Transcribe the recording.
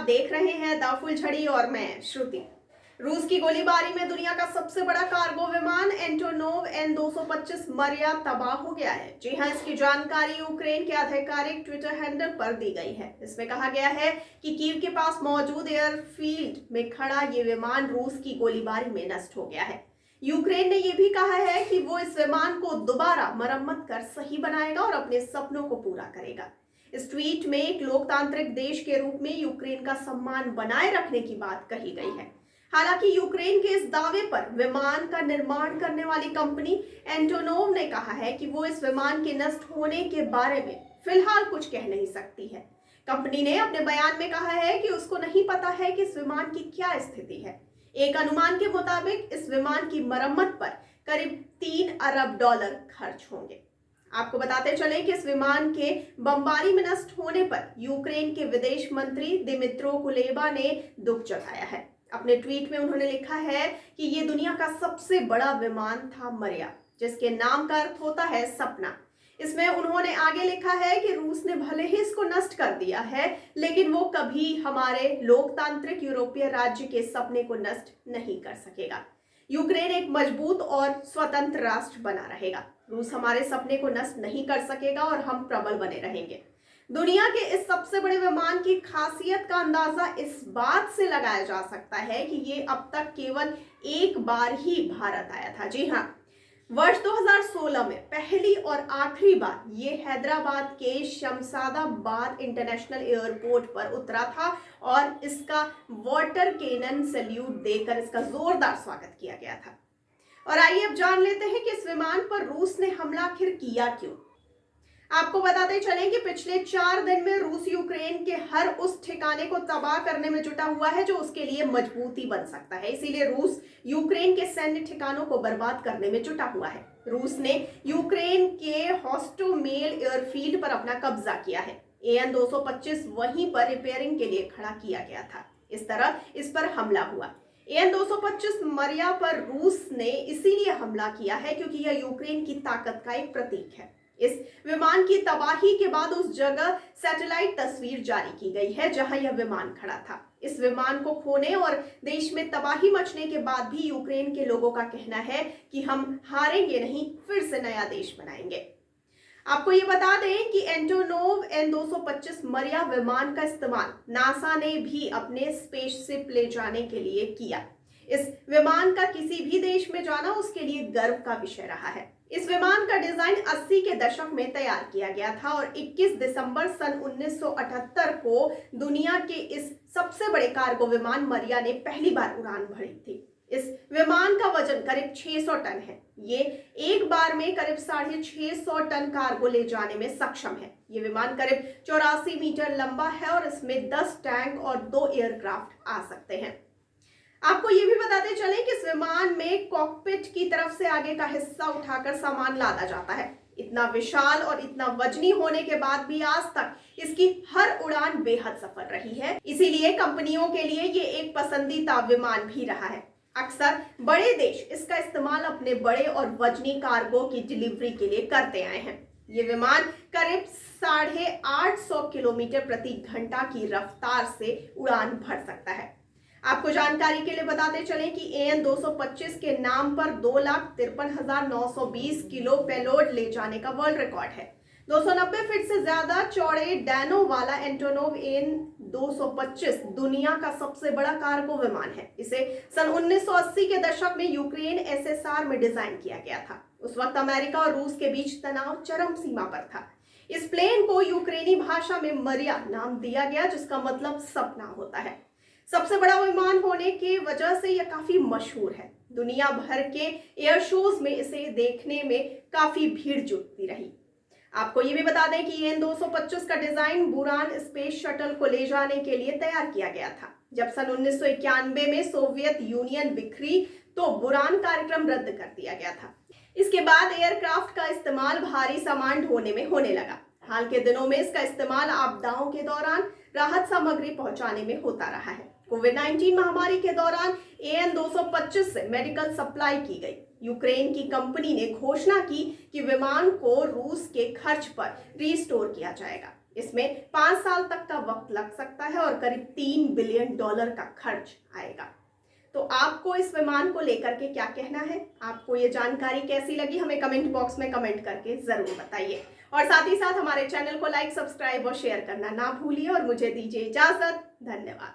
देख रहे हैं द फुलझड़ी और मैं श्रुति। रूस की गोलीबारी में दुनिया का सबसे बड़ा कार्गो विमान एंटोनोव N-225 मरिया तबाह हो गया है। जी हां, इसकी जानकारी यूक्रेन के आधिकारिक ट्विटर हैंडल पर दी गई है। इसमें कहा गया है कि कीव के पास मौजूद एयरफील्ड में खड़ा ये विमान रूस की गोलीबारी में नष्ट हो गया है। यूक्रेन ने यह भी कहा है कि वो इस विमान को दोबारा मरम्मत कर सही बनाएगा और अपने सपनों को पूरा करेगा। इस ट्वीट में एक लोकतांत्रिक देश के रूप में यूक्रेन का सम्मान बनाए रखने की बात कही गई है। हालांकि यूक्रेन के इस दावे पर विमान का निर्माण करने वाली कंपनी एंटोनोव ने कहा है कि वो इस विमान के नष्ट होने के बारे में फिलहाल कुछ कह नहीं सकती है। कंपनी ने अपने बयान में कहा है कि उसको नहीं पता है कि इस विमान की क्या स्थिति है। एक अनुमान के मुताबिक इस विमान की मरम्मत पर करीब $3 अरब खर्च होंगे। आपको बताते चले कि इस विमान के बमबारी में नष्ट होने पर यूक्रेन के विदेश मंत्री दिमित्रो कुलेबा ने दुख जताया है। अपने ट्वीट में उन्होंने लिखा है कि ये दुनिया का सबसे बड़ा विमान था मरिया, जिसके नाम का अर्थ होता है सपना। इसमें उन्होंने आगे लिखा है कि रूस ने भले ही इसको नष्ट कर दिया है, लेकिन वो कभी हमारे लोकतांत्रिक यूरोपीय राज्य के सपने को नष्ट नहीं कर सकेगा। यूक्रेन एक मजबूत और स्वतंत्र राष्ट्र बना रहेगा। रूस हमारे सपने को नष्ट नहीं कर सकेगा और हम प्रबल बने रहेंगे। दुनिया के इस सबसे बड़े विमान की खासियत का अंदाजा इस बात से लगाया जा सकता है कि ये अब तक केवल एक बार ही भारत आया था। जी हाँ, वर्ष 2016 में पहली और आखिरी बार ये हैदराबाद के शमशादाबाद इंटरनेशनल एयरपोर्ट पर उतरा था और इसका वाटर कैनन सैल्यूट देकर इसका जोरदार स्वागत किया गया था। और आइए अब जान लेते हैं कि इस विमान पर रूस ने हमला आखिर किया क्यों। आपको बताते चलें कि पिछले 4 दिन में रूस यूक्रेन के हर उस ठिकाने को तबाह करने में जुटा हुआ है जो उसके लिए मजबूती बन सकता है। इसीलिए रूस यूक्रेन के सैन्य ठिकानों को बर्बाद करने में जुटा हुआ है। रूस ने यूक्रेन के होस्टोमेल एयरफील्ड पर अपना कब्जा किया है। An-225 वहीं पर रिपेयरिंग के लिए खड़ा किया गया था। इस तरह इस पर हमला हुआ। An-225 मरिया पर रूस ने इसीलिए हमला किया है क्योंकि यह यूक्रेन की ताकत का एक प्रतीक है। इस विमान की तबाही के बाद उस जगह सैटेलाइट तस्वीर जारी की गई है जहां यह विमान खड़ा था। इस विमान को खोने और देश में तबाही मचने के बाद भी यूक्रेन के लोगों का कहना है कि हम हारेंगे नहीं, फिर से नया देश बनाएंगे। आपको ये बता दें कि एंटोनोव N-225 मरिया विमान का इस्तेमाल नासा ने भी अपने स्पेसशिप ले जाने के लिए किया। इस विमान का किसी भी देश में जाना उसके लिए गर्व का विषय रहा है। इस विमान का डिजाइन 80 के दशक में तैयार किया गया था और 21 दिसंबर सन 1978 को दुनिया के इस सबसे बड़े कार्गो विमान मरिया ने पहली बार उड़ान भरी थी। इस विमान का वजन करीब 600 टन है। ये एक बार में करीब 650 टन कार्गो ले जाने में सक्षम है। ये विमान करीब 84 मीटर लंबा है और इसमें 10 टैंक और 2 एयरक्राफ्ट आ सकते हैं। आपको ये भी बताते चले कि इस विमान में कॉकपिट की तरफ से आगे का हिस्सा उठाकर सामान लादा जाता है। इतना विशाल और इतना वजनी होने के बाद भी आज तक इसकी हर उड़ान बेहद सफल रही है। इसीलिए कंपनियों के लिए ये एक पसंदीदा विमान भी रहा है। अक्सर बड़े देश इसका इस्तेमाल अपने बड़े और वजनी कार्गो की डिलीवरी के लिए करते आए हैं। ये विमान करीब 850 किलोमीटर प्रति घंटा की रफ्तार से उड़ान भर सकता है। आपको जानकारी के लिए बताते चलें कि An-225 के नाम पर 2,53,920 किलो पेलोड ले जाने का वर्ल्ड रिकॉर्ड है। 290 फीट से ज्यादा चौड़े डैनो वाला एंटोनोव An-225 दुनिया का सबसे बड़ा कार्गो विमान है। इसे सन 1980 के दशक में यूक्रेन SSR में डिजाइन किया गया था। उस वक्त अमेरिका और रूस के बीच तनाव चरम सीमा पर था। इस प्लेन को यूक्रेनी भाषा में मरिया नाम दिया गया, जिसका मतलब सपना होता है। सबसे बड़ा विमान होने की वजह से यह काफी मशहूर है। दुनिया भर के एयर शोज में इसे देखने में काफी भीड़ जुटती रही। आपको ये भी बता दें कि An-225 का डिजाइन बुरान स्पेस शटल को ले जाने के लिए तैयार किया गया था। जब सन 1991 में सोवियत यूनियन बिखरी तो बुरान कार्यक्रम रद्द कर दिया गया था। इसके बाद एयरक्राफ्ट का इस्तेमाल भारी सामान ढोने में होने लगा। हाल के दिनों में इसका इस्तेमाल आपदाओं के दौरान राहत सामग्री पहुंचाने में होता रहा है। कोविड-19 महामारी के दौरान An-225 से मेडिकल सप्लाई की गई। यूक्रेन की कंपनी ने घोषणा की कि विमान को रूस के खर्च पर रिस्टोर किया जाएगा। इसमें 5 साल तक का वक्त लग सकता है और करीब $3 बिलियन का खर्च आएगा। तो आपको इस विमान को लेकर के क्या कहना है? आपको ये जानकारी कैसी लगी? हमें कमेंट बॉक्स में कमेंट करके जरूर बताइए और साथ ही साथ हमारे चैनल को लाइक, सब्सक्राइब और शेयर करना ना भूलिए और मुझे दीजिए इजाजत। धन्यवाद।